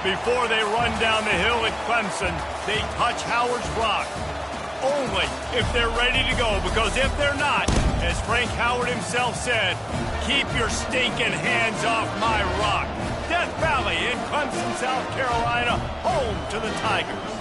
Before they run down the hill at Clemson, they touch Howard's rock. Only if they're ready to go, because if they're not, as Frank Howard himself said, keep your stinking hands off my rock. Death Valley in Clemson, South Carolina, home to the Tigers.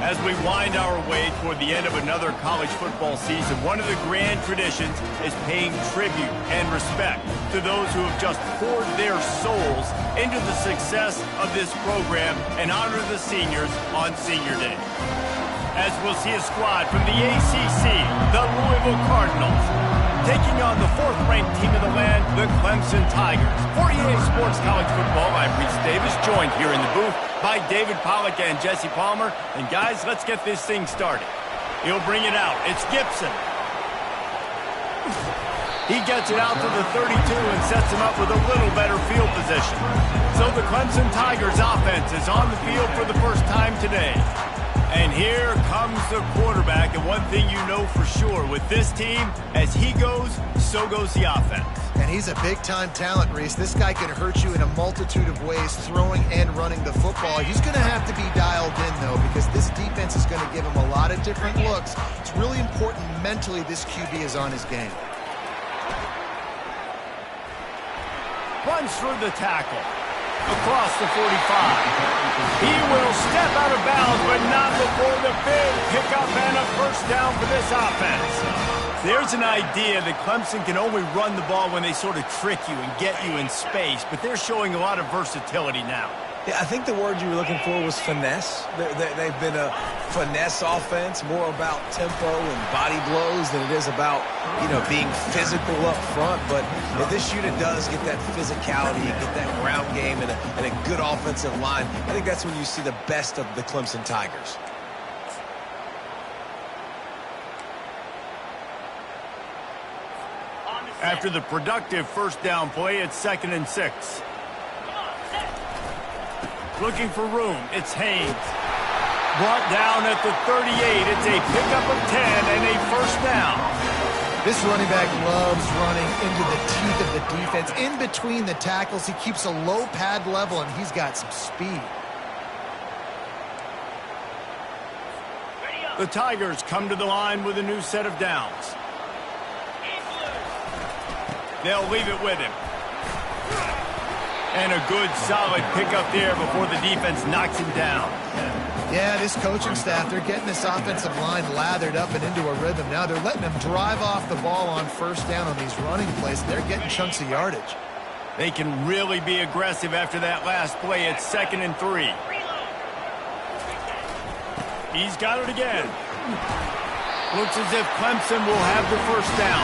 As we wind our way toward the end of another college football season, one of the grand traditions is paying tribute and respect to those who have just poured their souls into the success of this program and honor the seniors on Senior Day. As we'll see a squad from the ACC, the Louisville Cardinals, taking on the fourth-ranked team in the land, the Clemson Tigers. For EA Sports College Football, I'm Reese Davis, joined here in the booth by David Pollack and Jesse Palmer. And guys, let's get this thing started. He'll bring it out. It's Gibson. He gets it out to the 32 and sets him up with a little better field position. So the Clemson Tigers offense is on the field for the first time today. And here comes the quarterback, and one thing you know for sure with this team, as he goes, so goes the offense. And he's a big-time talent, Reese. This guy can hurt you in a multitude of ways, throwing and running the football. He's going to have to be dialed in, though, because this defense is going to give him a lot of different looks. It's really important mentally this QB is on his game. Runs through the tackle. Across the 45. He will step out of bounds, but not before the big pickup and a first down for this offense. There's an idea that Clemson can only run the ball when they sort of trick you and get you in space, but they're showing a lot of versatility now. Yeah, I think the word you were looking for was finesse. They've been a finesse offense, more about tempo and body blows than it is about, being physical up front. But if this unit does get that physicality, get that ground game, and a good offensive line, I think that's when you see the best of the Clemson Tigers. After the productive first down play, it's 2nd and 6. Looking for room, it's Haynes. Brought down at the 38, it's a pickup of 10 and a first down. This running back loves running into the teeth of the defense. In between the tackles, he keeps a low pad level, and he's got some speed. The Tigers come to the line with a new set of downs. They'll leave it with him. And a good, solid pickup there before the defense knocks him down. Yeah, this coaching staff, they're getting this offensive line lathered up and into a rhythm. Now they're letting them drive off the ball on first down on these running plays. They're getting chunks of yardage. They can really be aggressive after that last play. It's 2nd and 3. He's got it again. Looks as if Clemson will have the first down.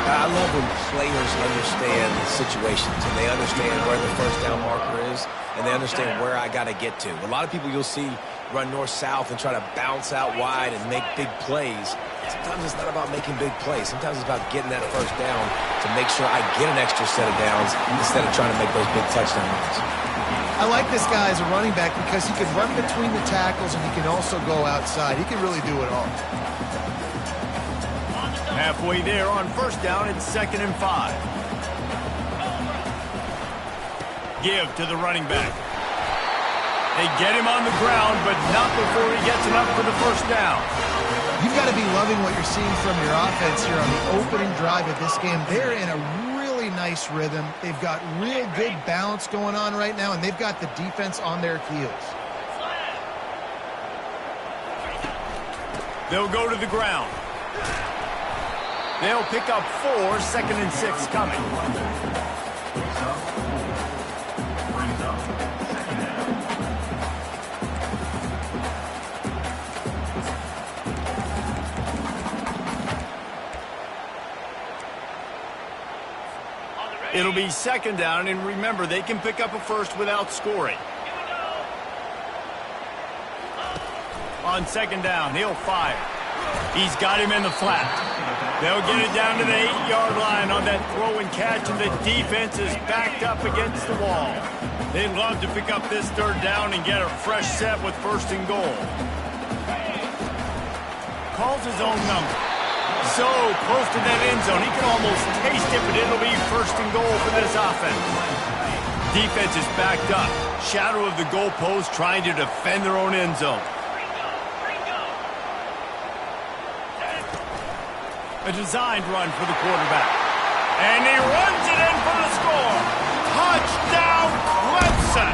I love when players understand situations and they understand where the first down marker is and they understand where I got to get to. A lot of people you'll see run north-south and try to bounce out wide and make big plays. Sometimes it's not about making big plays. Sometimes it's about getting that first down to make sure I get an extra set of downs instead of trying to make those big touchdown runs. I like this guy as a running back because he can run between the tackles and he can also go outside. He can really do it all. Halfway there on first down, it's 2nd and 5. Give to the running back. They get him on the ground, but not before he gets enough for the first down. You've got to be loving what you're seeing from your offense here on the opening drive of this game. They're in a really nice rhythm. They've got real good balance going on right now, and they've got the defense on their heels. They'll go to the ground. They'll pick up 4, 2nd and 6 coming. It'll be 2nd down, and remember, they can pick up a first without scoring. On 2nd down, he'll fire. He's got him in the flat. They'll get it down to the 8-yard line on that throw and catch, and the defense is backed up against the wall. They'd love to pick up this 3rd down and get a fresh set with 1st and goal. Calls his own number. So close to that end zone, he can almost taste it, but it'll be 1st and goal for this offense. defense is backed up. Shadow of the goalpost, trying to defend their own end zone. A designed run for the quarterback. And he runs it in for the score. Touchdown, Clemson!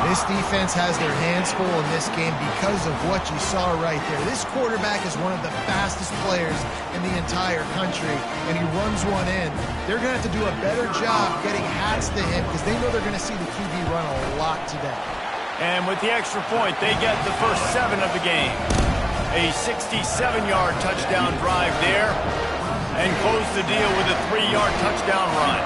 This defense has their hands full in this game because of what you saw right there. This quarterback is one of the fastest players in the entire country, and he runs one in. They're going to have to do a better job getting hats to him because they know they're going to see the QB run a lot today. And with the extra point, they get the first 7 of the game. A 67-yard touchdown drive there, and close the deal with a 3-yard touchdown run.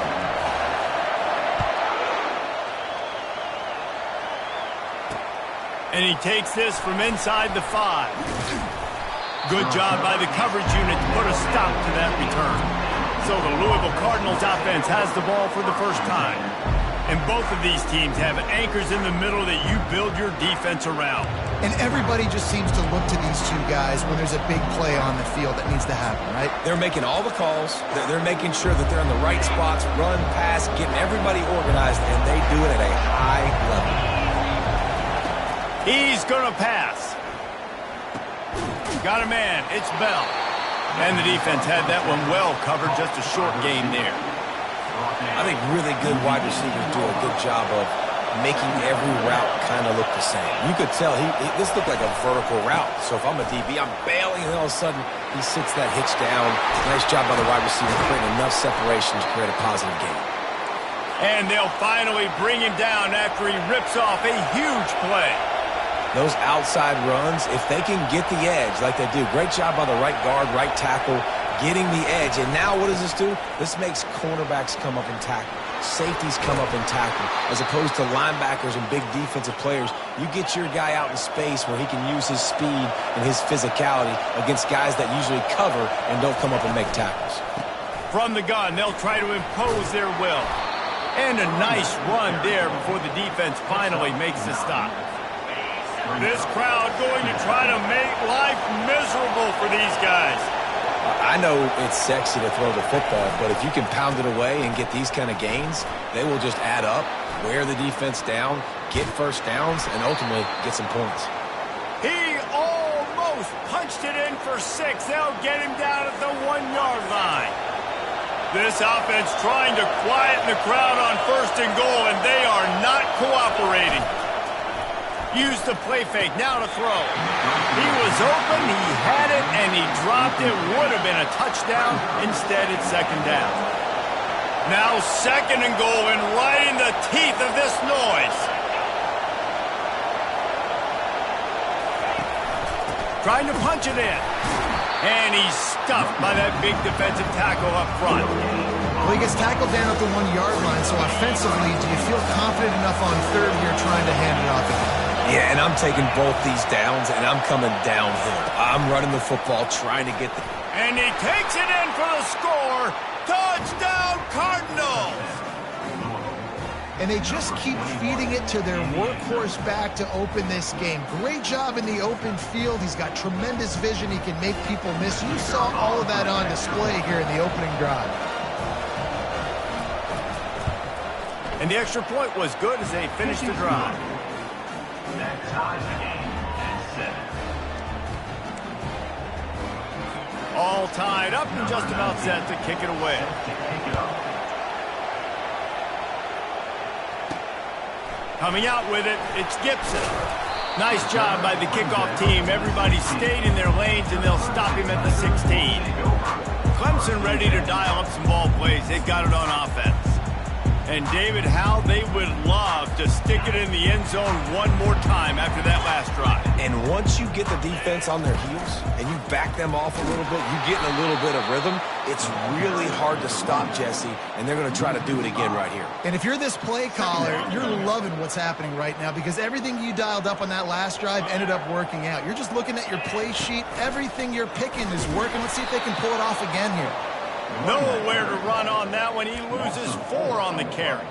And he takes this from inside the 5. Good job by the coverage unit to put a stop to that return. So the Louisville Cardinals offense has the ball for the first time. And both of these teams have anchors in the middle that you build your defense around. And everybody just seems to look to these two guys when there's a big play on the field that needs to happen, right? They're making all the calls. They're making sure that they're in the right spots, run, pass, getting everybody organized, and they do it at a high level. He's going to pass. Got a man. It's Bell. And the defense had that one well covered. Just a short game there. I think really good wide receivers do a good job of making every route kind of look the same. You could tell this looked like a vertical route. So if I'm a DB, I'm bailing, and all of a sudden he sits that hitch down. Nice job by the wide receiver creating enough separation to create a positive gain. And they'll finally bring him down after he rips off a huge play. Those outside runs, if they can get the edge like they do, great job by the right guard, right tackle, getting the edge. And now what does this do? This makes cornerbacks come up and tackle. Safeties come up and tackle. As opposed to linebackers and big defensive players, you get your guy out in space where he can use his speed and his physicality against guys that usually cover and don't come up and make tackles. From the gun, they'll try to impose their will. And a nice run there before the defense finally makes the stop. This crowd going to try to make life miserable for these guys. I know it's sexy to throw the football, but if you can pound it away and get these kind of gains, they will just add up, wear the defense down, get first downs, and ultimately get some points. He almost punched it in for 6. They'll get him down at the 1-yard line. This offense trying to quieten the crowd on 1st and goal, and they are not cooperating. Use the play fake, now to throw. He was open, he had it, and he dropped it. Would have been a touchdown. Instead, it's 2nd down. Now 2nd and goal, and right in the teeth of this noise. Trying to punch it in. And he's stuffed by that big defensive tackle up front. Well, he gets tackled down at the 1-yard line, so offensively, do you feel confident enough on 3rd here trying to hand it off again? Yeah, and I'm taking both these downs, and I'm coming downhill. I'm running the football, trying to get the... And he takes it in for the score. Touchdown, Cardinals! And they just keep feeding it to their workhorse back to open this game. Great job in the open field. He's got tremendous vision. He can make people miss. You saw all of that on display here in the opening drive. And the extra point was good as they finished the drive. That ties the game at 7. All tied up and just about set to kick it away. Coming out with it, it's Gibson. Nice job by the kickoff team. Everybody stayed in their lanes, and they'll stop him at the 16. Clemson ready to dial up some ball plays. They've got it on offense. And David, how they would love to stick it in the end zone one more time after that last drive. And once you get the defense on their heels and you back them off a little bit, you get in a little bit of rhythm, it's really hard to stop Jesse, and they're going to try to do it again right here. And if you're this play caller, you're loving what's happening right now because everything you dialed up on that last drive ended up working out. You're just looking at your play sheet. Everything you're picking is working. Let's see if they can pull it off again here. Nowhere to run on that one. He loses 4 on the carry.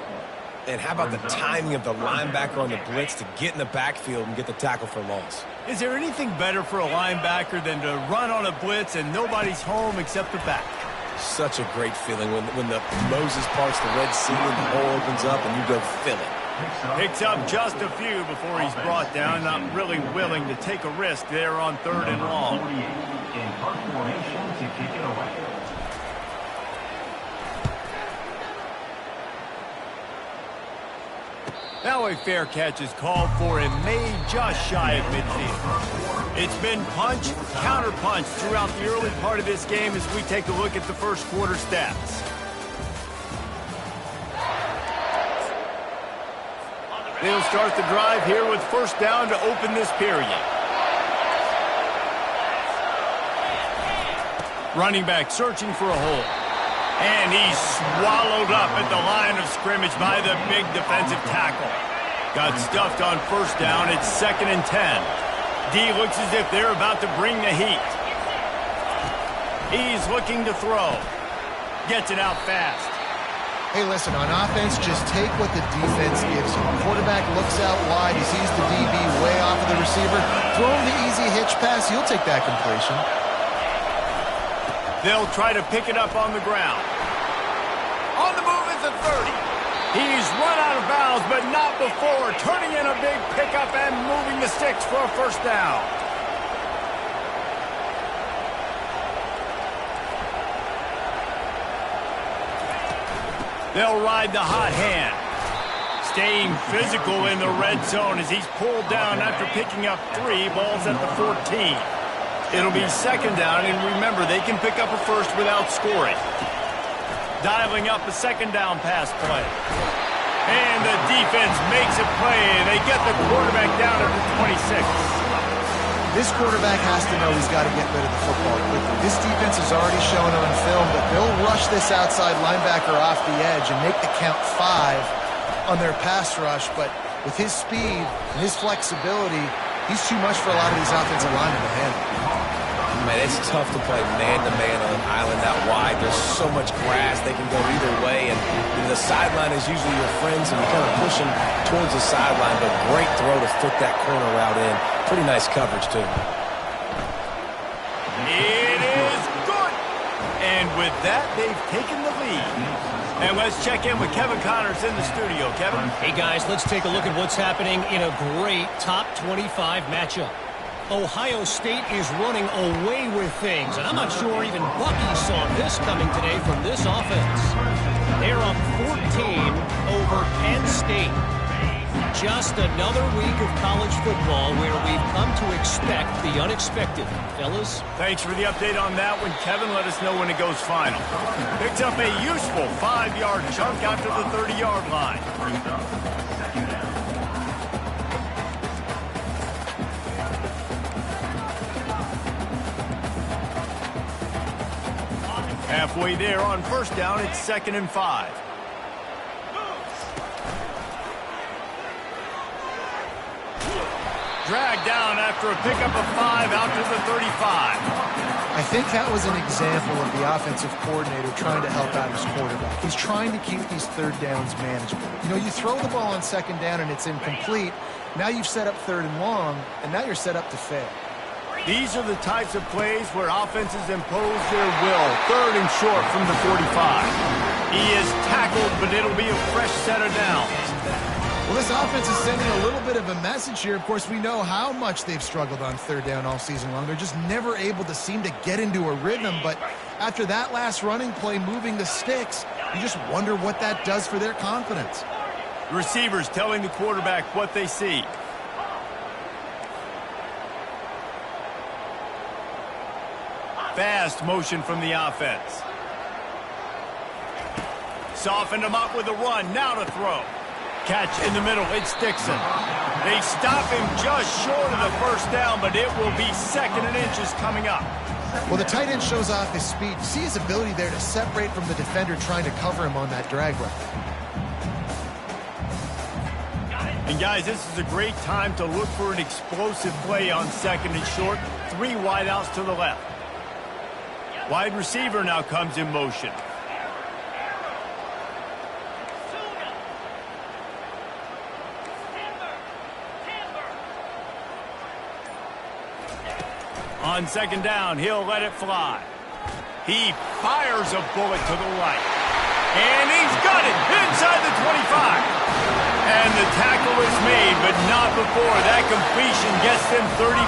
And how about the timing of the linebacker on the blitz to get in the backfield and get the tackle for loss? Is there anything better for a linebacker than to run on a blitz and nobody's home except the back? Such a great feeling when the Moses parts the Red Sea and the hole opens up and you go fill it. Picks up just a few before he's brought down. Not really willing to take a risk there on 3rd and long. In punt formation to kick it away. Now a fair catch is called for and made just shy of midfield. It's been punch, counter-punch throughout the early part of this game as we take a look at the first quarter stats. They'll start the drive here with 1st down to open this period. Running back searching for a hole. And he's swallowed up at the line of scrimmage by the big defensive tackle. Got stuffed on 1st down. It's 2nd and 10. D looks as if they're about to bring the heat. He's looking to throw. Gets it out fast. Hey, listen, on offense, just take what the defense gives you. Quarterback looks out wide. He sees the DB way off of the receiver. Throw him the easy hitch pass. He'll take that completion. They'll try to pick it up on the ground. On the move at the 30. He's run out of bounds, but not before. Turning in a big pickup and moving the sticks for a 1st down. They'll ride the hot hand. Staying physical in the red zone as he's pulled down after picking up 3 balls at the 14. It'll be 2nd down, and remember, they can pick up a 1st without scoring. Dialing up a 2nd down pass play. And the defense makes a play, and they get the quarterback down at the 26. This quarterback has to know he's got to get rid of the football quickly. This defense has already shown on film that they'll rush this outside linebacker off the edge and make the count 5 on their pass rush, but with his speed and his flexibility, he's too much for a lot of these offensive linemen to handle. Man, it's tough to play man-to-man on an island that wide. There's so much grass. They can go either way, and the sideline is usually your friends, and you kind of push them towards the sideline, but great throw to fit that corner route in. Pretty nice coverage, too. It is good. And with that, they've taken the lead. And let's check in with Kevin Connors in the studio. Kevin? Hey, guys, let's take a look at what's happening in a great top 25 matchup. Ohio State is running away with things, and I'm not sure even Bucky saw this coming today from this offense. They're up 14 over Penn State. Just another week of college football where we've come to expect the unexpected. Fellas? Thanks for the update on that one, Kevin. Let us know when it goes final. Picked up a useful 5-yard chunk after the 30-yard line. Halfway there on 1st down, it's 2nd and 5. Dragged down after a pickup of 5 out to the 35. I think that was an example of the offensive coordinator trying to help out his quarterback. He's trying to keep these 3rd downs manageable. You know, you throw the ball on 2nd down and it's incomplete. Now you've set up 3rd and long, and now you're set up to fail. These are the types of plays where offenses impose their will. 3rd and short from the 45. He is tackled, but it'll be a fresh set of downs. Well, this offense is sending a little bit of a message here. Of course, we know how much they've struggled on 3rd down all season long. They're just never able to seem to get into a rhythm. But after that last running play, moving the sticks, you just wonder what that does for their confidence. Receivers telling the quarterback what they see. Fast motion from the offense. Softened him up with a run. Now to throw. Catch in the middle. It's Dixon. They stop him just short of the 1st down, but it will be 2nd and inches coming up. Well, the tight end shows off his speed. You see his ability there to separate from the defender trying to cover him on that drag route. And guys, this is a great time to look for an explosive play on 2nd and short. 3 wideouts to the left. Wide receiver now comes in motion. On 2nd down, he'll let it fly. He fires a bullet to the right. And he's got it inside the 25. And the tackle is made, but not before that completion gets them 30+.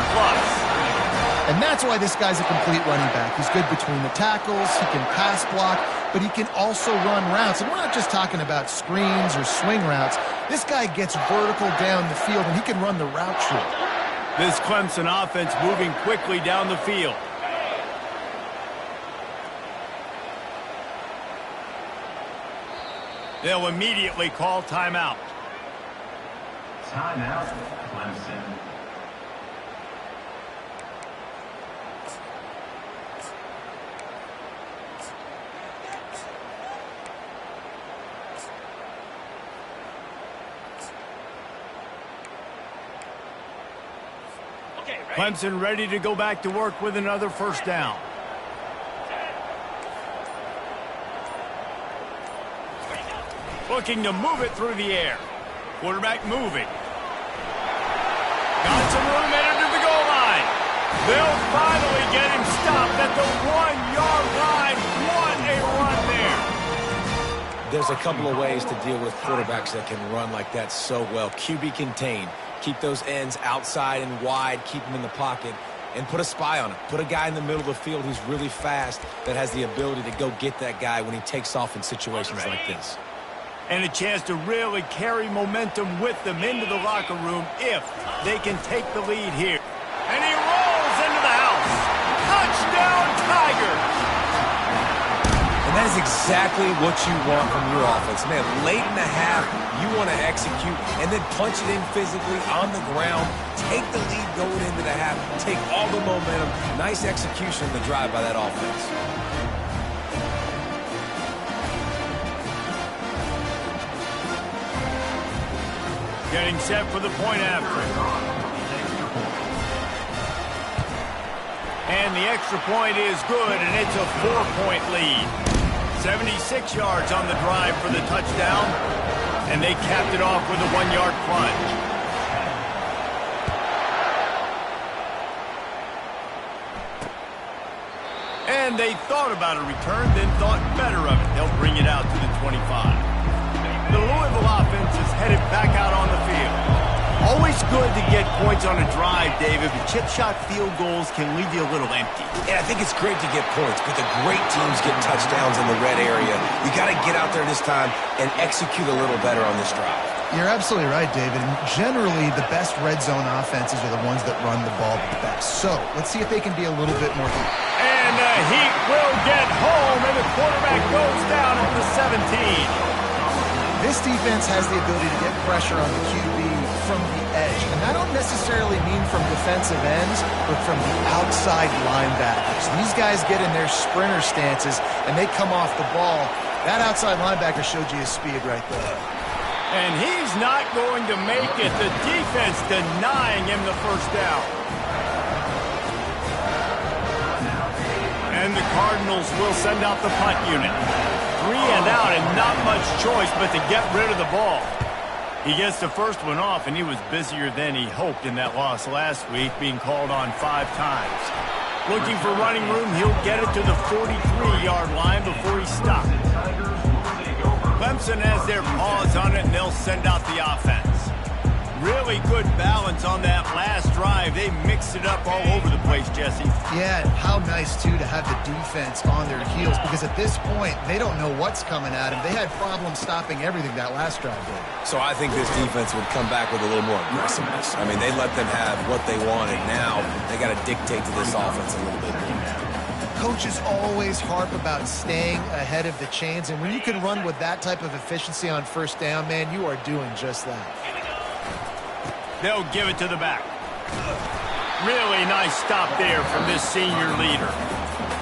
And that's why this guy's a complete running back. He's good between the tackles, he can pass block, but he can also run routes. And we're not just talking about screens or swing routes. This guy gets vertical down the field, and he can run the route tree. This Clemson offense moving quickly down the field. They'll immediately call timeout. Timeout, Clemson. Clemson ready to go back to work with another first down. Looking to move it through the air. Quarterback moving. Got some room headed to the goal line. They'll finally get him stopped at the 1-yard line. What a run there. There's a couple of ways to deal with quarterbacks that can run like that so well. QB contained. Keep those ends outside and wide. Keep them in the pocket. And put a spy on it. Put a guy in the middle of the field who's really fast that has the ability to go get that guy when he takes off in situations like this. And a chance to really carry momentum with them into the locker room if they can take the lead here. And he rolls into the house. Touchdown, Tigers! And that is exactly what you want from your offense. Man, late in the half, you want to execute and then punch it in physically on the ground. Take the lead going into the half. Take all the momentum. Nice execution of the drive by that offense. Getting set for the point after. And the extra point is good, and it's a 4-point lead. 76 yards on the drive for the touchdown, and they capped it off with a 1-yard plunge. And they thought about a return, then thought better of it. They'll bring it out to the 25. The Louisville offense is headed back out on the field. Always good to get points on a drive, David, but chip shot field goals can leave you a little empty. Yeah, I think it's great to get points, but the great teams get touchdowns in the red area. You got to get out there this time and execute a little better on this drive. You're absolutely right, David. And generally, the best red zone offenses are the ones that run the ball the best. So let's see if they can be a little bit more. And the Heat will get home, and the quarterback goes down at the 17. This defense has the ability to get pressure on the QB from the edge. And I don't necessarily mean from defensive ends, but from the outside linebackers. These guys get in their sprinter stances, and they come off the ball. That outside linebacker showed you his speed right there. And he's not going to make it. The defense denying him the first down. And the Cardinals will send out the punt unit. 3 and out and not much choice but to get rid of the ball. He gets the first one off, and he was busier than he hoped in that loss last week, being called on 5 times. Looking for running room, he'll get it to the 43-yard line before he stopped. Clemson has their paws on it, and they'll send out the offense. Really good balance on that last drive. They mixed it up all over the place, Jesse. Yeah, and how nice, too, to have the defense on their heels, because at this point, they don't know what's coming at them. They had problems stopping everything that last drive did. So I think this defense would come back with a little more aggressiveness. I mean, they let them have what they wanted. Now they got to dictate to this offense a little bit more. Coaches always harp about staying ahead of the chains, and when you can run with that type of efficiency on first down, man, you are doing just that. They'll give it to the back. Really nice stop there from this senior leader.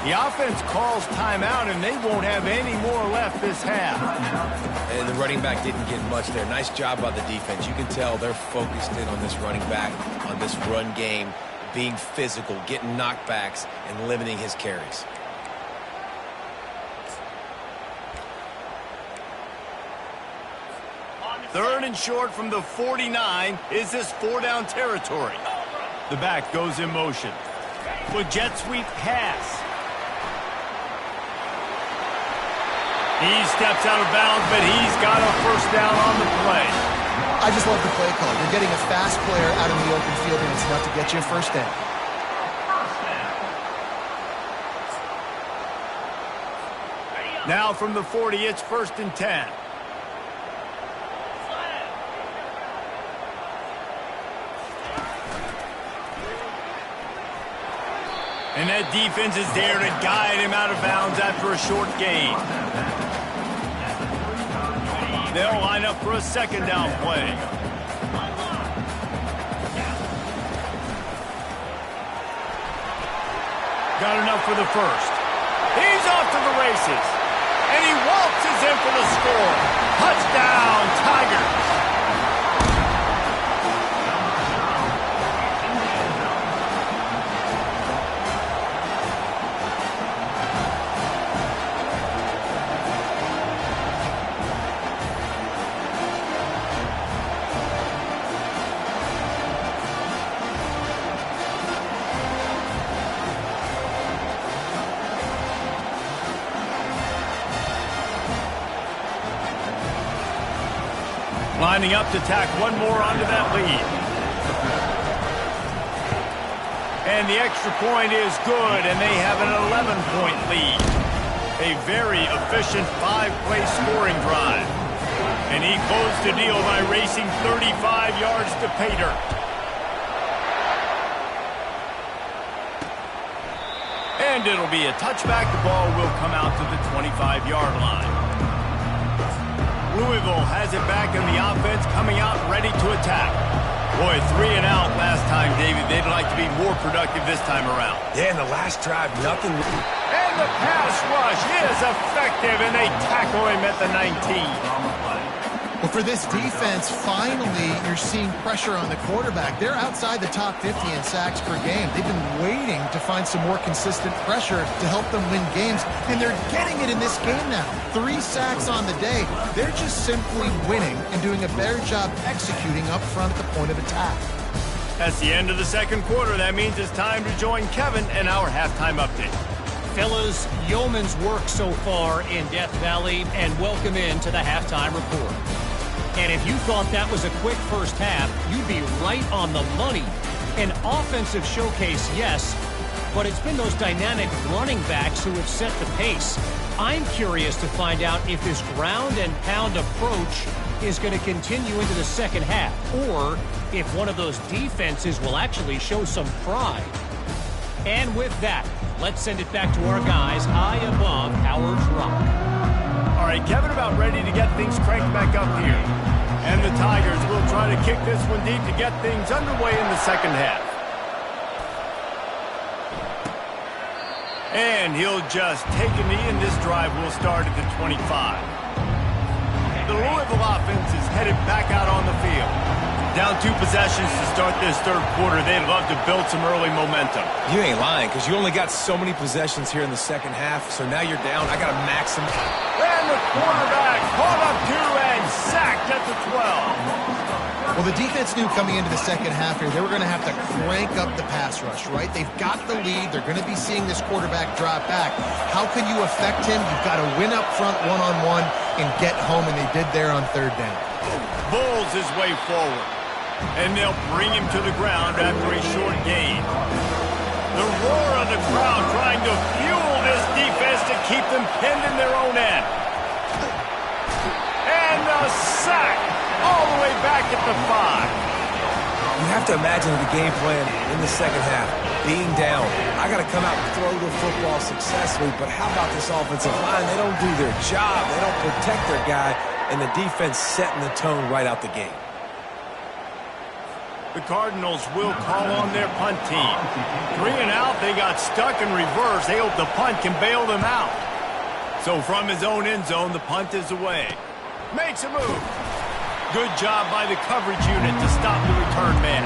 The offense calls timeout, and they won't have any more left this half. And the running back didn't get much there. Nice job by the defense. You can tell they're focused in on this running back, on this run game, being physical, getting knockbacks, and limiting his carries. Third and short from the 49. Is this 4-down territory? The back goes in motion. With jet sweep pass. He steps out of bounds, but he's got a first down on the play. I just love the play call. You're getting a fast player out in the open field, and it's enough to get you a first down. Now from the 40, it's 1st and 10. And that defense is there to guide him out of bounds after a short gain. They'll line up for a 2nd down play. Got enough for the first. He's off to the races. And he waltzes in for the score. Touchdown, Tigers. Lining up to tack one more onto that lead. And the extra point is good, and they have an 11-point lead. A very efficient 5-play scoring drive. And he closed the deal by racing 35 yards to pay dirt. And it'll be a touchback. The ball will come out to the 25-yard line. Louisville has it back in the offense, coming out ready to attack. Boy, 3 and out last time, David. They'd like to be more productive this time around. Yeah, in the last drive, nothing. And the pass rush is effective, and they tackle him at the 19. Well, for this defense, finally, you're seeing pressure on the quarterback. They're outside the top 50 in sacks per game. They've been waiting to find some more consistent pressure to help them win games, and they're getting it in this game now. 3 sacks on the day. They're just simply winning and doing a better job executing up front at the point of attack. That's the end of the 2nd quarter. That means it's time to join Kevin in our halftime update. Fellas, yeoman's work so far in Death Valley, and welcome into the halftime report. And if you thought that was a quick first half, you'd be right on the money. An offensive showcase, yes, but it's been those dynamic running backs who have set the pace. I'm curious to find out if this ground and pound approach is going to continue into the second half, or if one of those defenses will actually show some pride. And with that, let's send it back to our guys high above Howard's Rock. All right, Kevin about ready to get things cranked back up here. And the Tigers will try to kick this one deep to get things underway in the second half. And he'll just take a knee, and this drive will start at the 25. The Louisville offense is headed back out on the field. Down 2 possessions to start this 3rd quarter. They'd love to build some early momentum. You ain't lying, because you only got so many possessions here in the second half, so now you're down. I got to maximize. And the quarterback caught up to and sacked at the 12. Well, the defense knew coming into the second half here, they were going to have to crank up the pass rush, right? They've got the lead. They're going to be seeing this quarterback drop back. How can you affect him? You've got to win up front one-on-one and get home, and they did there on 3rd down. Bulls his way forward. And they'll bring him to the ground after a short gain. The roar of the crowd trying to fuel this defense to keep them pinned in their own end. And the sack all the way back at the 5. You have to imagine the game plan in the second half. Being down, I got to come out and throw the football successfully, but how about this offensive line? They don't do their job. They don't protect their guy, and the defense setting the tone right out the gate. The Cardinals will call on their punt team. 3 and out, they got stuck in reverse. They hope the punt can bail them out. So from his own end zone, the punt is away. Makes a move. Good job by the coverage unit to stop the return man.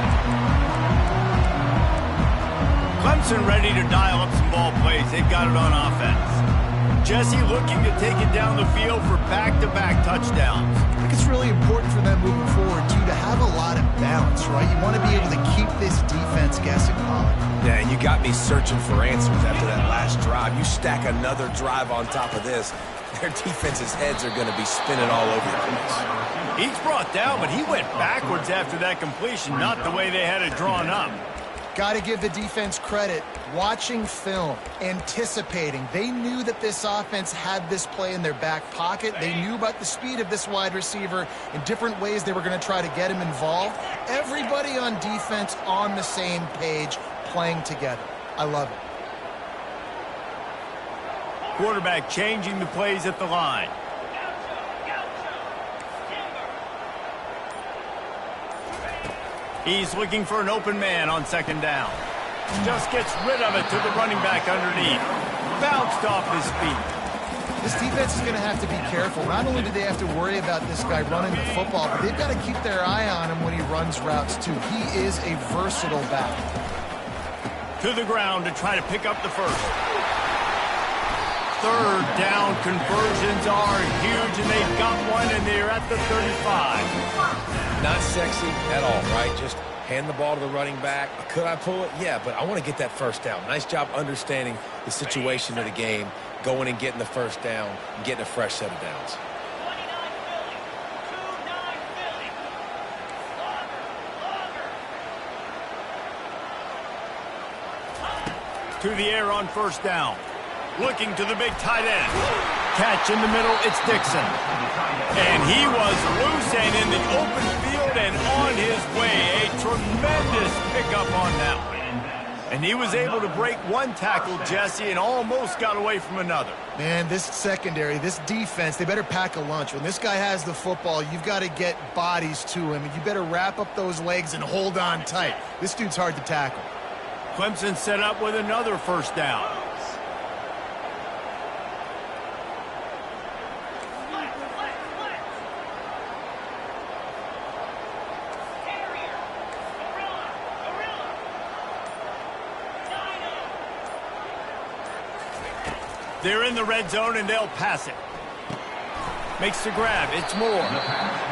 Clemson ready to dial up some ball plays. They've got it on offense. Jesse looking to take it down the field for back-to-back touchdowns. think it's really important for them moving forward, too, to have a lot of balance, right? You want to be able to keep this defense guessing, Pollard. Yeah, and you got me searching for answers after that last drive. You stack another drive on top of this, their defense's heads are going to be spinning all over the place. He's brought down, but he went backwards after that completion, not the way they had it drawn up. Got to give the defense credit. Watching film, anticipating. They knew that this offense had this play in their back pocket. They knew about the speed of this wide receiver in different ways they were going to try to get him involved. Everybody on defense on the same page, playing together. I love it. Quarterback changing the plays at the line. He's looking for an open man on second down. Just gets rid of it to the running back underneath. Bounced off his feet. This defense is going to have to be careful. Not only do they have to worry about this guy running the football, but they've got to keep their eye on him when he runs routes, too. He is a versatile back. To the ground to try to pick up the first. Third down conversions are huge, and they've got one, and they're at the 35. Not sexy at all, right? Just hand the ball to the running back. Could I pull it? Yeah, but I want to get that first down. Nice job understanding the situation of the game, going and getting the first down, and getting a fresh set of downs. To the air on first down. Looking to the big tight end. Catch in the middle, it's Dixon. And he was loose and in the open field and on his way. A tremendous pickup on that one. And he was able to break one tackle, Jesse, and almost got away from another. Man, this secondary, this defense, they better pack a lunch. When this guy has the football, you've got to get bodies to him. And you better wrap up those legs and hold on tight. This dude's hard to tackle. Clemson set up with another first down. They're in the red zone, and they'll pass it. Makes the grab. It's Moore.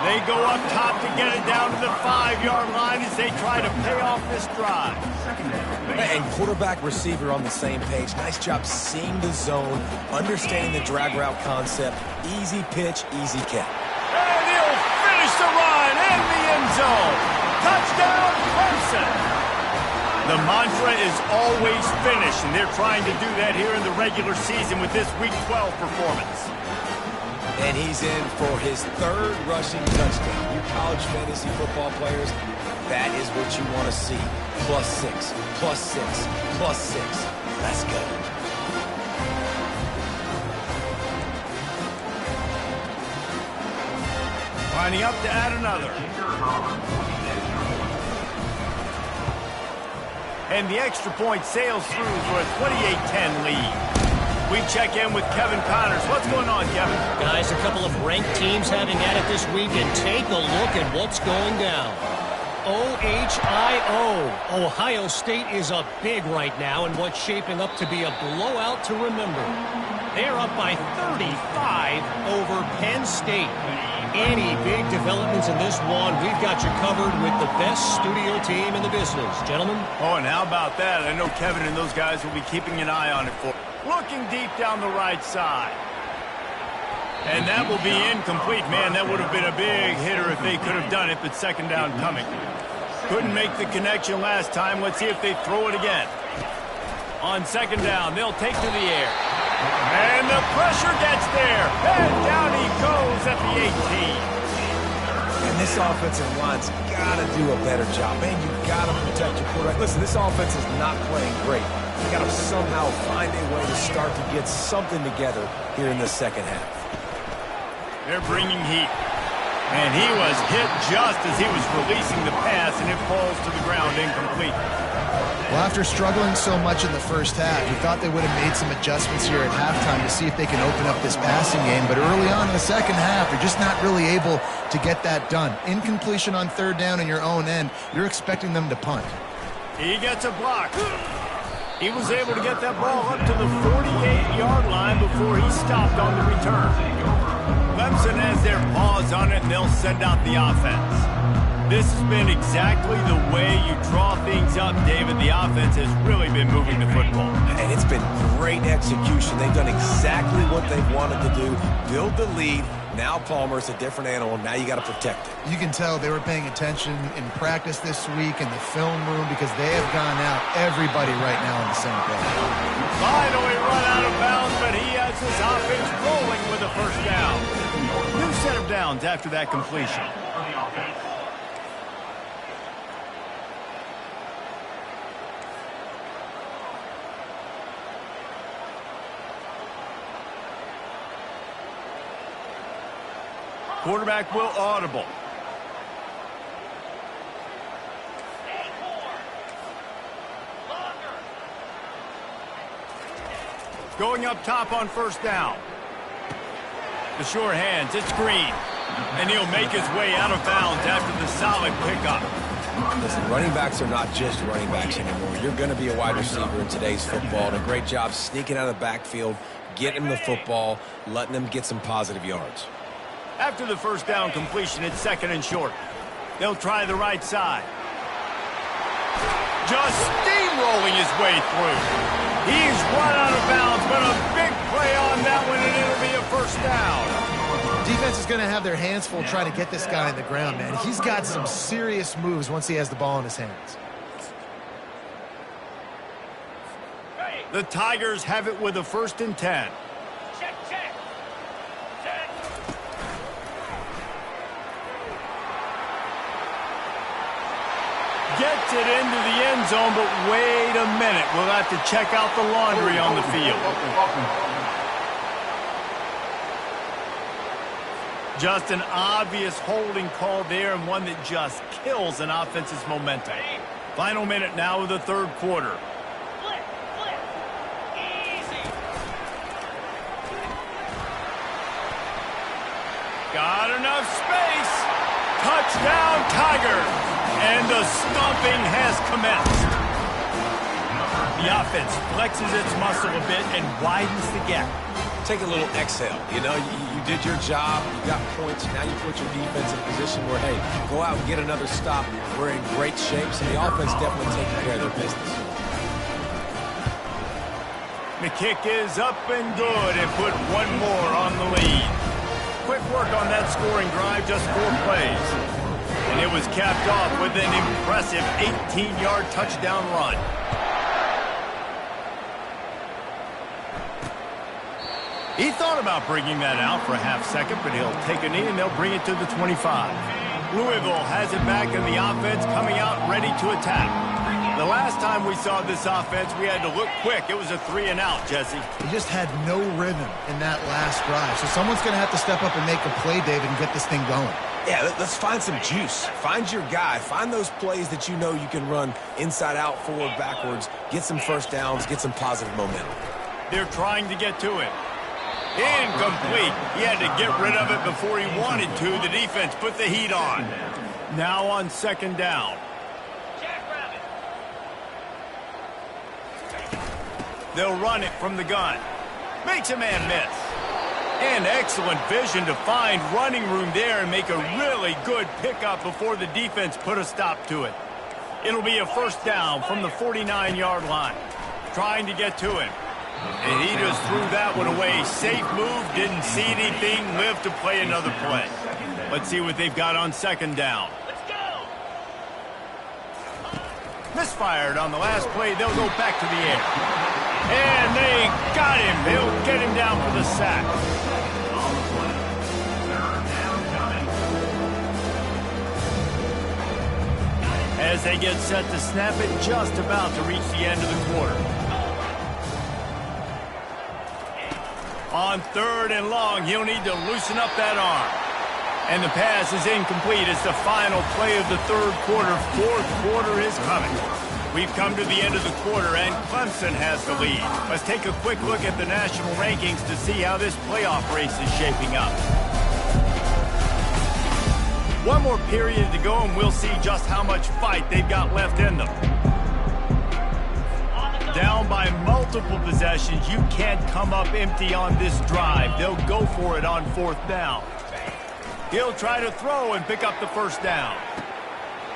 They go up top to get it down to the 5-yard line as they try to pay off this drive. And quarterback receiver on the same page. Nice job seeing the zone, understanding the drag route concept. Easy pitch, easy catch. And he'll finish the run in the end zone. Touchdown, Clemson. The mantra is always finish, and they're trying to do that here in the regular season with this Week 12 performance. And he's in for his third rushing touchdown. You college fantasy football players, that is what you want to see. +6, +6, +6. Let's go. Lining up to add another. And the extra point sails through for a 28-10 lead. We check in with Kevin Connors. What's going on, Kevin? Guys, a couple of ranked teams having at it this week, and take a look at what's going down. OHIO. Ohio State is up big right now in what's shaping up to be a blowout to remember. They're up by 35 over Penn State. Any big developments in this one, we've got you covered with the best studio team in the business. Gentlemen? Oh, and how about that? I know Kevin and those guys will be keeping an eye on it for. Looking deep down the right side. And that will be incomplete. Man, that would have been a big hitter if they could have done it, but second down coming. Couldn't make the connection last time. Let's see if they throw it again. On second down, they'll take to the air. And the pressure gets there. And down he goes at the 18. And this offensive line's got to do a better job. Man, you've got to protect your quarterback. Listen, this offense is not playing great. You got to somehow find a way to start to get something together here in the second half. They're bringing heat. And he was hit just as he was releasing the pass, and it falls to the ground incomplete. Well, after struggling so much in the first half, we thought they would have made some adjustments here at halftime to see if they can open up this passing game. But early on in the second half, they're just not really able to get that done. Incompletion on third down in your own end, you're expecting them to punt. He gets a block. He was able to get that ball up to the 48-yard line before he stopped on the return. Clemson has their paws on it, and they'll send out the offense. This has been exactly the way you draw things up, David. The offense has really been moving the football. And it's been great execution. They've done exactly what they've wanted to do, build the lead. Now Palmer's a different animal. Now you got to protect it. You can tell they were paying attention in practice this week in the film room because they have gone out everybody right now on the same page. Finally run out of bounds, but he has his offense rolling with a first down. New set of downs after that completion. Quarterback will audible. Going up top on first down. The sure hands, it's Green. And he'll make his way out of bounds after the solid pickup. Listen, running backs are not just running backs anymore. You're going to be a wide receiver in today's football. And a great job sneaking out of the backfield, getting them the football, letting them get some positive yards. After the first down completion, it's second and short. They'll try the right side. Just steamrolling his way through. He's run out of bounds, but a big play on that one, and it'll be a first down. Defense is going to have their hands full trying to get this guy on the ground, man. He's got some serious moves once he has the ball in his hands. The Tigers have it with a 1st and 10. Gets it into the end zone, but wait a minute. We'll have to check out the laundry on the field. Just an obvious holding call there, and one that just kills an offense's momentum. Final minute now of the third quarter. Got enough space. Touchdown, Tigers. And the stomping has commenced. The offense flexes its muscle a bit and widens the gap. Take a little exhale. You know, you did your job. You got points. Now you put your defense in a position where, hey, go out and get another stop. We're in great shape, so the offense definitely taking care of their business. The kick is up and good and put one more on the lead. Quick work on that scoring drive, just 4 plays. And it was capped off with an impressive 18-yard touchdown run. He thought about bringing that out for a half second, but he'll take a knee and they'll bring it to the 25. Louisville has it back in the offense, coming out ready to attack. The last time we saw this offense, we had to look quick. It was a 3-and-out, Jesse. He just had no rhythm in that last drive. So someone's going to have to step up and make a play, David, and get this thing going. Yeah, let's find some juice. Find your guy. Find those plays that you know you can run inside out, forward, backwards. Get some first downs. Get some positive momentum. They're trying to get to it. Incomplete. He had to get rid of it before he wanted to. The defense put the heat on. Now on second down. They'll run it from the gun. Makes a man miss. And excellent vision to find running room there and make a really good pickup before the defense put a stop to it. It'll be a first down from the 49-yard line. Trying to get to him. And he just threw that one away. Safe move, didn't see anything, lived to play another play. Let's see what they've got on second down. Let's go! Misfired on the last play. They'll go back to the air. And they got him. They'll get him down for the sack. As they get set to snap it, just about to reach the end of the quarter. On third and long, he'll need to loosen up that arm. And the pass is incomplete. It's the final play of the third quarter. Fourth quarter is coming. We've come to the end of the quarter, and Clemson has the lead. Let's take a quick look at the national rankings to see how this playoff race is shaping up. One more period to go, and we'll see just how much fight they've got left in them. Down by multiple possessions, you can't come up empty on this drive. They'll go for it on 4th down. He'll try to throw and pick up the 1st down.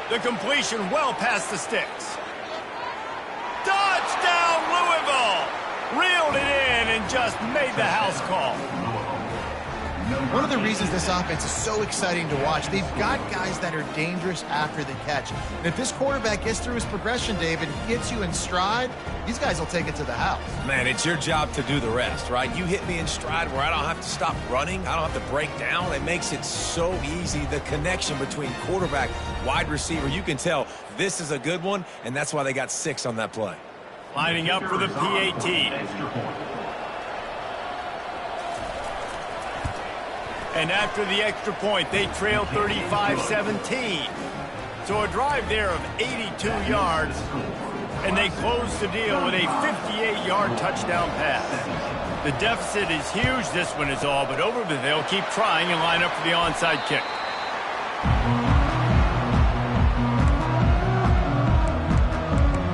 The completion well past the sticks. Touchdown, Louisville! Reeled it in and just made the house call. One of the reasons this offense is so exciting to watch, they've got guys that are dangerous after the catch. And if this quarterback gets through his progression, David, gets you in stride, these guys will take it to the house. Man, it's your job to do the rest, right? You hit me in stride where I don't have to stop running. I don't have to break down. It makes it so easy. The connection between quarterback, wide receiver, you can tell this is a good one, and that's why they got 6 on that play. Lining up for the PAT. And after the extra point, they trail 35-17. So a drive there of 82 yards, and they close the deal with a 58-yard touchdown pass. The deficit is huge. This one is all but over, but they'll keep trying and line up for the onside kick.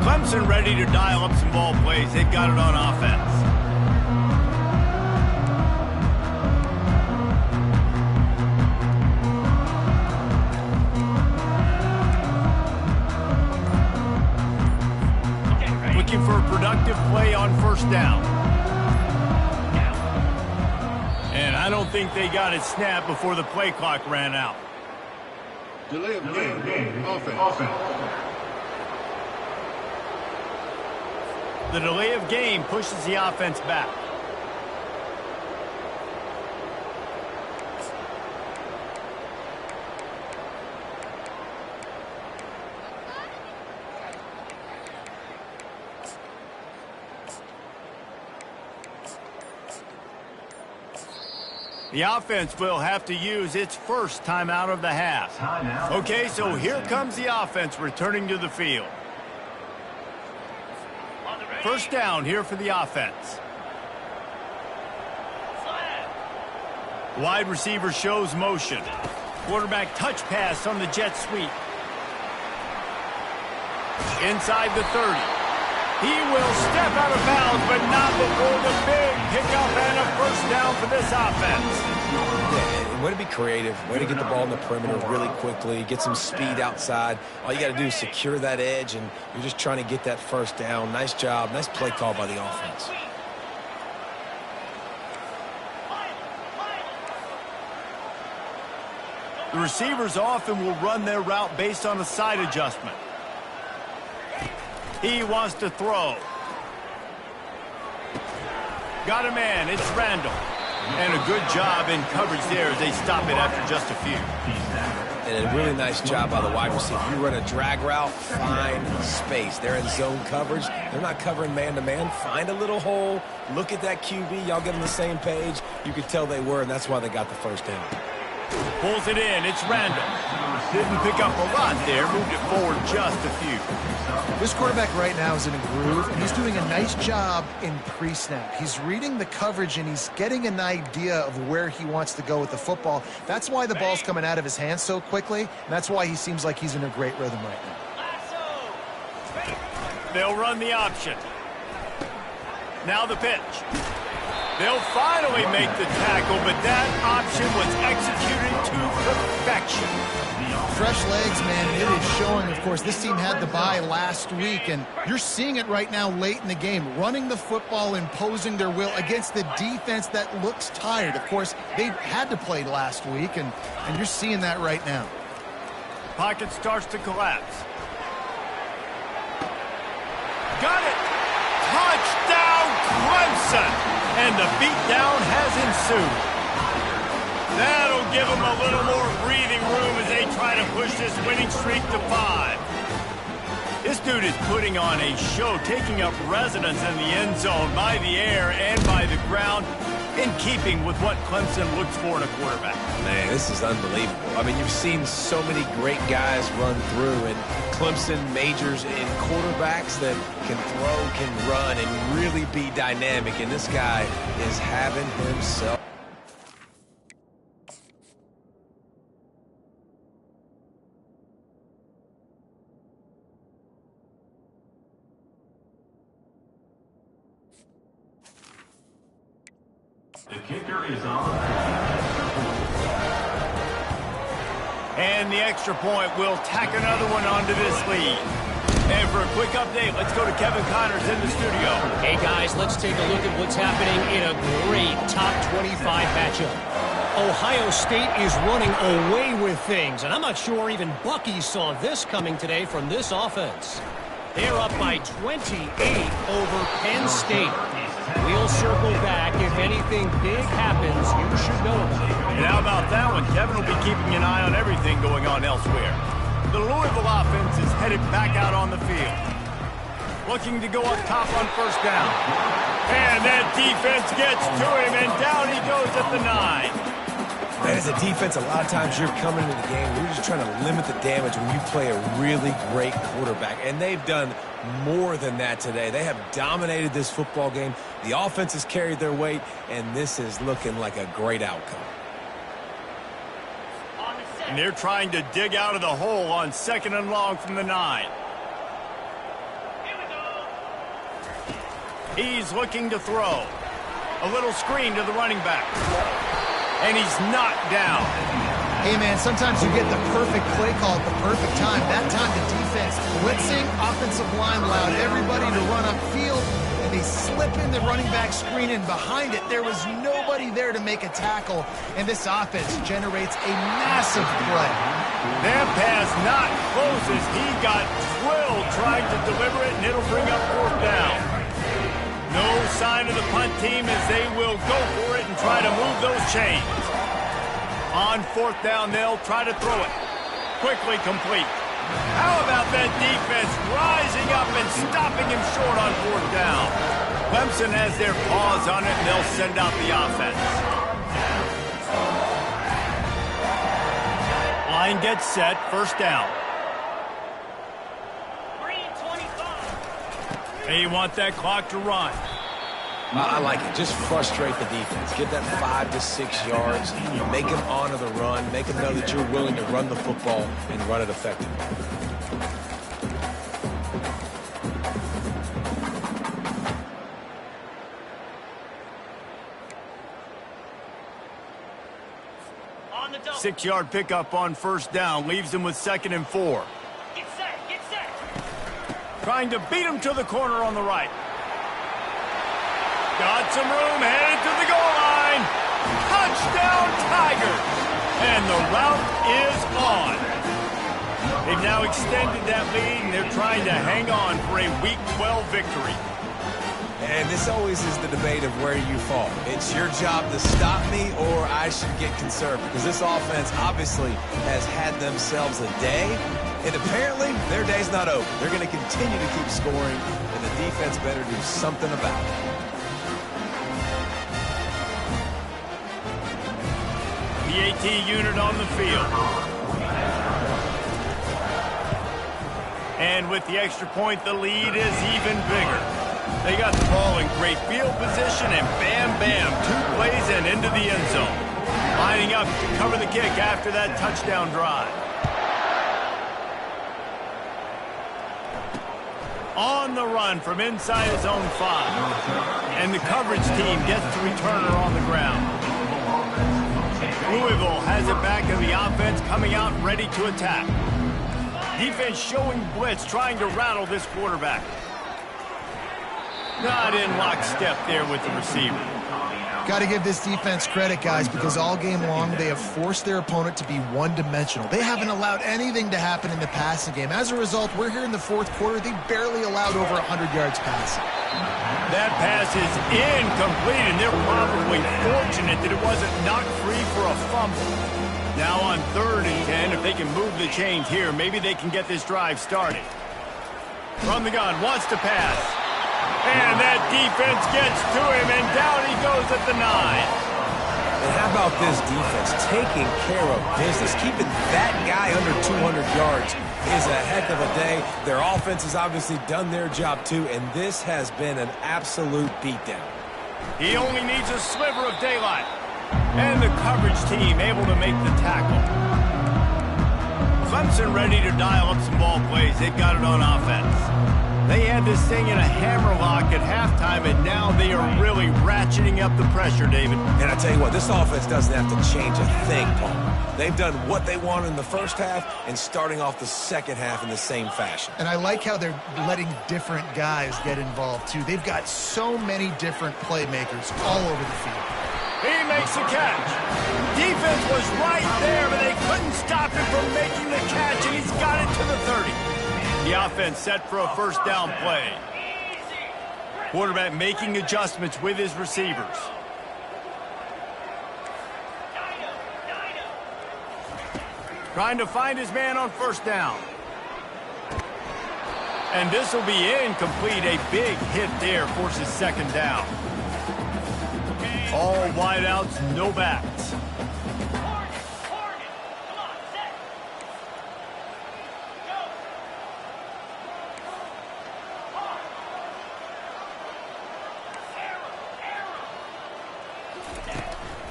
Clemson ready to dial up some ball plays. They've got it on offense. Looking for a productive play on 1st down. And I don't think they got it snapped before the play clock ran out. Delay of game. Offense. The delay of game pushes the offense back. The offense will have to use its first timeout of the half. Okay, so here comes the offense returning to the field. 1st down here for the offense. Wide receiver shows motion. Quarterback touch pass on the jet sweep. Inside the 30. He will step out of bounds, but not before the big pickup and a 1st down for this offense. Yeah, way to be creative, way to get the ball in the perimeter really quickly, get some speed outside. All you got to do is secure that edge, and you're just trying to get that 1st down. Nice job, nice play call by the offense. The receivers often will run their route based on a side adjustment. He wants to throw. Got a man. It's Randall. And a good job in coverage there as they stop it after just a few. And a really nice job by the wide receiver. You run a drag route, find space. They're in zone coverage. They're not covering man-to-man. Find a little hole. Look at that QB. Y'all get on the same page. You could tell they were, and that's why they got the 1st down. Pulls it in. It's Randall. Didn't pick up a lot there. Moved it forward just a few. This quarterback right now is in a groove, and he's doing a nice job in pre-snap. He's reading the coverage, and he's getting an idea of where he wants to go with the football. That's why the ball's coming out of his hands so quickly, and that's why he seems like he's in a great rhythm right now. They'll run the option. Now the pitch. They'll finally make the tackle, but that option was executed to perfection. Fresh legs, man, and it is showing. Of course, this team had the bye last week, and you're seeing it right now late in the game, running the football, imposing their will against the defense that looks tired. Of course, they had to play last week, and you're seeing that right now. Pocket starts to collapse. Got it! Touchdown, Clemson! And the beatdown has ensued. That'll give them a little more breathing room as they try to push this winning streak to 5. This dude is putting on a show, taking up residence in the end zone by the air and by the ground, in keeping with what Clemson looks for in a quarterback. Man, this is unbelievable. I mean, you've seen so many great guys run through, and Clemson majors in quarterbacks that can throw, can run, and really be dynamic, and this guy is having himself The kicker is on. And the extra point will tack another one onto this lead. And for a quick update, let's go to Kevin Connors in the studio. Hey, guys, let's take a look at what's happening in a great top 25 matchup. Ohio State is running away with things, and I'm not sure even Bucky saw this coming today from this offense. They're up by 28 over Penn State. We'll circle back. If anything big happens, you should know about it. And how about that one? Kevin will be keeping an eye on everything going on elsewhere. The Louisville offense is headed back out on the field. Looking to go up top on first down. And that defense gets to him, and down he goes at the 9. Man, as a defense, a lot of times you're coming into the game, you're just trying to limit the damage when you play a really great quarterback. And they've done more than that today. They have dominated this football game. The offense has carried their weight, and this is looking like a great outcome. And they're trying to dig out of the hole on 2nd and long from the 9. He's looking to throw. A little screen to the running back. And he's knocked down. Hey, man, sometimes you get the perfect play call at the perfect time. That time the defense blitzing, offensive line allowed everybody to run upfield, and they slip in the running back screen, and behind it, there was nobody there to make a tackle, and this offense generates a massive play. That pass not close as he got drilled trying to deliver it, and it'll bring up 4th down. No sign of the punt team as they will go for it and try to move those chains. On 4th down, they'll try to throw it. Quickly complete. How about that defense rising up and stopping him short on 4th down? Clemson has their paws on it, and they'll send out the offense. Line gets set, first down. They want that clock to run. I like it. Just frustrate the defense. Get that 5 to 6 yards. Make them honor the run. Make them know that you're willing to run the football and run it effectively. On the 6-yard pickup on first down leaves them with 2nd and 4. Trying to beat him to the corner on the right. Got some room, headed to the goal line. Touchdown, Tigers! And the route is on. They've now extended that lead, and they're trying to hang on for a Week 12 victory. And this always is the debate of where you fall. It's your job to stop me, or I should get conservative. Because this offense obviously has had themselves a day. And apparently, their day's not over. They're going to continue to keep scoring, and the defense better do something about it. PAT unit on the field. And with the extra point, the lead is even bigger. They got the ball in great field position, and bam, bam, 2 plays and into the end zone. Lining up to cover the kick after that touchdown drive. On the run from inside his own 5. And the coverage team gets the returner on the ground. Louisville has it back in the offense, coming out ready to attack. Defense showing blitz, trying to rattle this quarterback. Not in lockstep there with the receiver. Got to give this defense credit, guys, because all game long they have forced their opponent to be one-dimensional. They haven't allowed anything to happen in the passing game. As a result, we're here in the 4th quarter. They barely allowed over 100 yards passing. That pass is incomplete, and they're probably fortunate that it wasn't knocked free for a fumble. Now on 3rd and 10, if they can move the chains here, maybe they can get this drive started. From the gun, wants to pass. And that defense gets to him, and down he goes at the 9. And how about this defense taking care of business? Keeping that guy under 200 yards is a heck of a day. Their offense has obviously done their job too, and this has been an absolute beatdown. He only needs a sliver of daylight. And the coverage team able to make the tackle. Clemson ready to dial up some ball plays. They've got it on offense. They had this thing in a hammerlock at halftime, and now they are really ratcheting up up the pressure, David. And I tell you what, this offense doesn't have to change a thing, Paul. They've done what they wanted in the first half and starting off the second half in the same fashion. And I like how they're letting different guys get involved, too. They've got so many different playmakers all over the field. He makes the catch. Defense was right there, but they couldn't stop him from making the catch, and he's got it to the 30. The offense set for a first down play. Quarterback making adjustments with his receivers. Trying to find his man on first down. And this will be incomplete. A big hit there forces second down. All wideouts, no backs.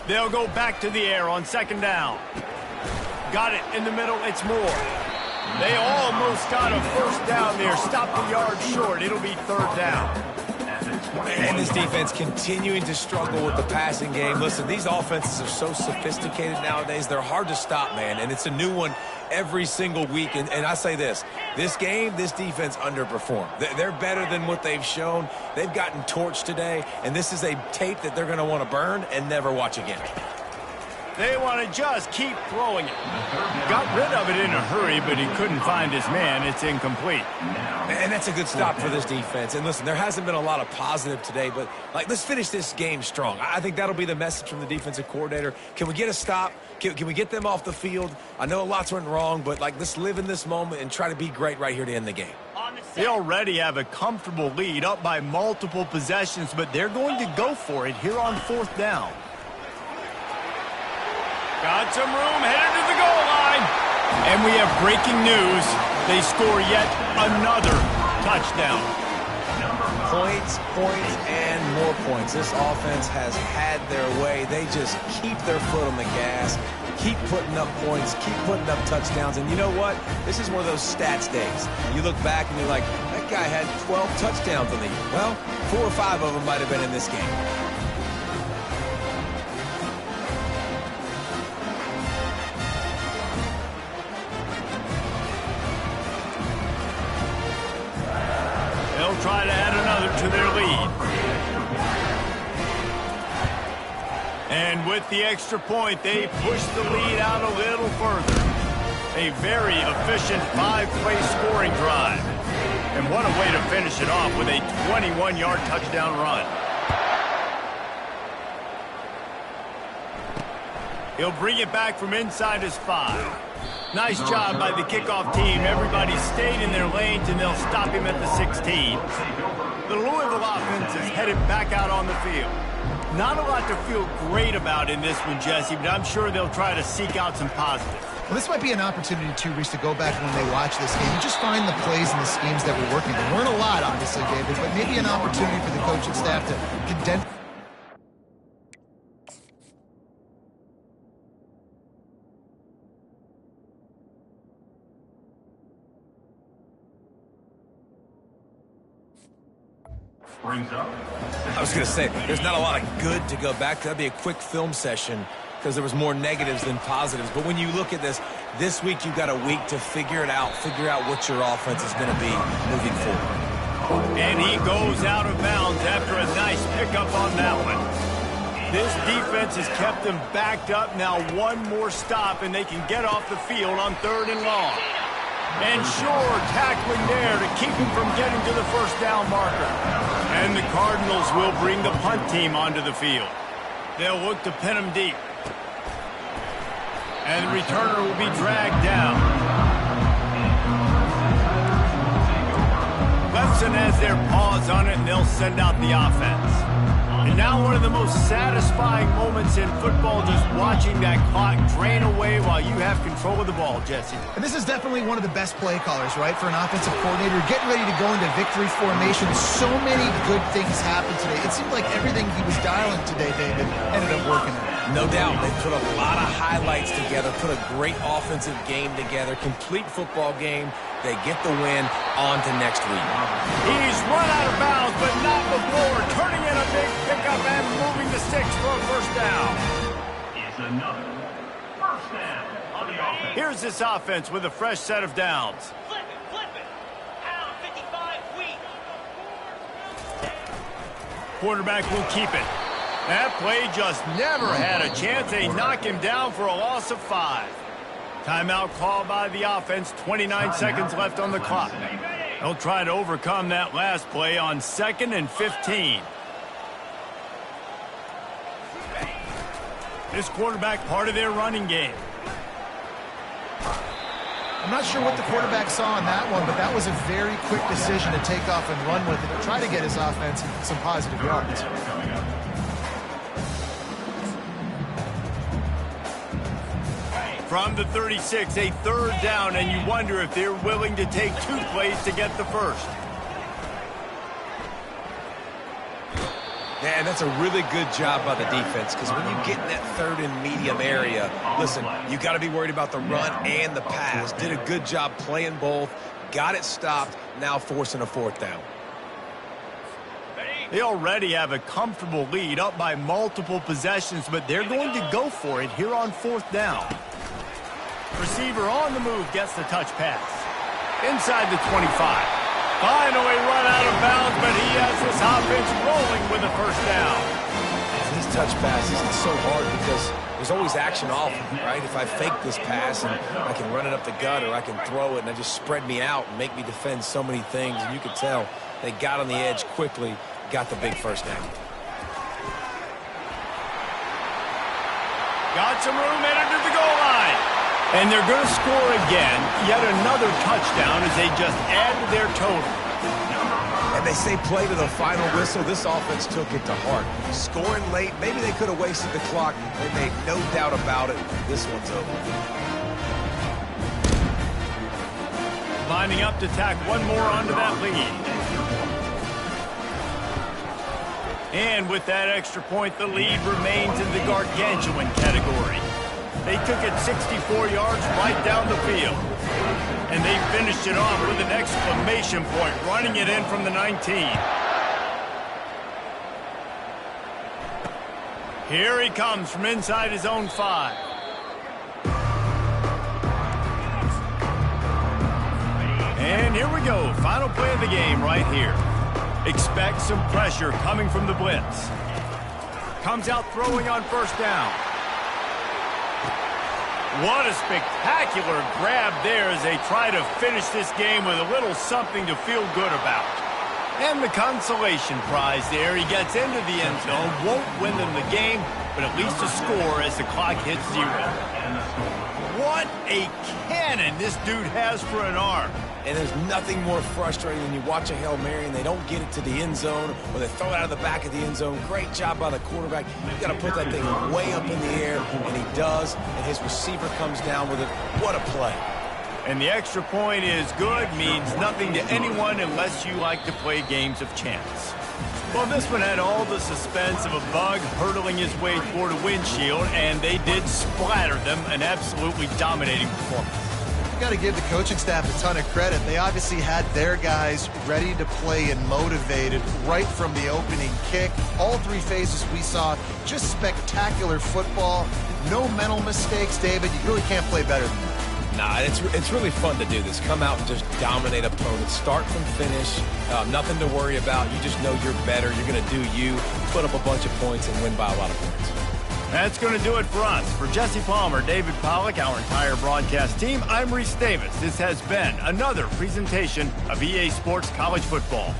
They'll go back to the air on second down. Got it in the middle. It's Moore. They almost got a first down there. Stop the yard short. It'll be third down. And this defense continuing to struggle with the passing game. Listen, these offenses are so sophisticated nowadays. They're hard to stop, man. And it's a new one every single week. And I say this game, this defense underperformed. They're better than what they've shown. They've gotten torched today. And this is a tape that they're going to want to burn and never watch again. They want to just keep throwing it. Got rid of it in a hurry, but he couldn't find his man. It's incomplete. And that's a good stop for this defense. And listen, there hasn't been a lot of positive today, but let's finish this game strong. I think that'll be the message from the defensive coordinator. Can we get a stop? Can we get them off the field? I know lots went wrong, but let's live in this moment and try to be great right here to end the game. They already have a comfortable lead, up by multiple possessions, but they're going to go for it here on fourth down. Got some room, headed to the goal line. And we have breaking news. They score yet another touchdown. Points, and more points. This offense has had their way. They just keep their foot on the gas, keep putting up points, keep putting up touchdowns. And you know what? This is one of those stats days. You look back and you're like, that guy had 12 touchdowns on the year. Well, 4 or 5 of them might have been in this game. They'll try to add another to their lead. And with the extra point, they push the lead out a little further. A very efficient 5-play scoring drive. And what a way to finish it off with a 21-yard touchdown run. He'll bring it back from inside his 5. Nice job by the kickoff team. Everybody stayed in their lanes, and they'll stop him at the 16. The Louisville offense is headed back out on the field. Not a lot to feel great about in this one, Jesse, but I'm sure they'll try to seek out some positives. Well, this might be an opportunity, too, Reese, to go back when they watch this game and just find the plays and the schemes that were working. There weren't a lot, obviously, David, but maybe an opportunity for the coaching staff to condense. I was going to say, there's not a lot of good to go back to. That'd be a quick film session because there was more negatives than positives. But when you look at this week you've got a week to figure out what your offense is going to be moving forward. And he goes out of bounds after a nice pickup on that one. This defense has kept them backed up. Now one more stop, and they can get off the field on 3rd and long. And sure, tackling there to keep him from getting to the first down marker. And the Cardinals will bring the punt team onto the field. They'll look to pin him deep. And the returner will be dragged down. Clemson has their paws on it, and they'll send out the offense. And now one of the most satisfying moments in football, just watching that clock drain away while you have control of the ball, Jesse. And this is definitely one of the best play callers, right, for an offensive coordinator. Getting ready to go into victory formation. So many good things happened today. It seemed like everything he was dialing today, David, ended up working out. No doubt. They put a lot of highlights together, put a great offensive game together, complete football game. They get the win. On to next week. He's run out of bounds, but not before. Turning in a big pickup and moving the sticks for a first down. It's another first down on the offense. Here's this offense with a fresh set of downs. Flip it. Pound 55, weak. Quarterback will keep it. That play just never had a chance. They knock him down for a loss of 5. Timeout called by the offense. 29 seconds left on the clock. They'll try to overcome that last play on 2nd and 15. This quarterback part of their running game. I'm not sure what the quarterback saw on that one, but that was a very quick decision to take off and run with it and try to get his offense some positive yards. From the 36, a third down, and you wonder if they're willing to take 2 plays to get the first. Man, that's a really good job by the defense, because when you get in that 3rd and medium area, listen, you got to be worried about the run and the pass. Did a good job playing both, got it stopped, now forcing a 4th down. They already have a comfortable lead up by multiple possessions, but they're going to go for it here on 4th down. Receiver on the move gets the touch pass. Inside the 25. Finally run out of bounds, but he has this offense rolling with a first down. These touch passes, it's so hard because there's always action off of them, right? If I fake this pass and I can run it up the gut or I can throw it and I just spread me out and make me defend so many things, and you can tell they got on the edge quickly, got the big first down. Got some room headed to the goal line. And they're going to score again, yet another touchdown as they just add to their total. And they say play to the final whistle. This offense took it to heart. Scoring late, maybe they could have wasted the clock. They made no doubt about it. This one's over. Lining up to tack one more onto that lead. And with that extra point, the lead remains in the gargantuan category. They took it 64 yards right down the field. And they finished it off with an exclamation point, running it in from the 19. Here he comes from inside his own 5. And here we go, final play of the game right here. Expect some pressure coming from the blitz. Comes out throwing on first down. What a spectacular grab there as they try to finish this game with a little something to feel good about. And the consolation prize there. He gets into the end zone, won't win them the game, but at least a score as the clock hits 0. What a cannon this dude has for an arm. And there's nothing more frustrating than you watch a Hail Mary and they don't get it to the end zone, or they throw it out of the back of the end zone. Great job by the quarterback. You got to put that thing way up in the air, and he does, and his receiver comes down with it. What a play. And the extra point is good, means nothing to anyone unless you like to play games of chance. Well, this one had all the suspense of a bug hurtling his way toward a windshield, and they did splatter them, an absolutely dominating performance. Got to give the coaching staff a ton of credit. They obviously had their guys ready to play and motivated right from the opening kick. All 3 phases we saw, just spectacular football. No mental mistakes, David. You really can't play better than that. Nah, it's really fun to do this. Come out and just dominate opponents. Start from finish. Nothing to worry about. You just know you're better. You're going to do you, put up a bunch of points, and win by a lot of points. That's going to do it for us. For Jesse Palmer, David Pollack, our entire broadcast team, I'm Reese Davis. This has been another presentation of EA Sports College Football.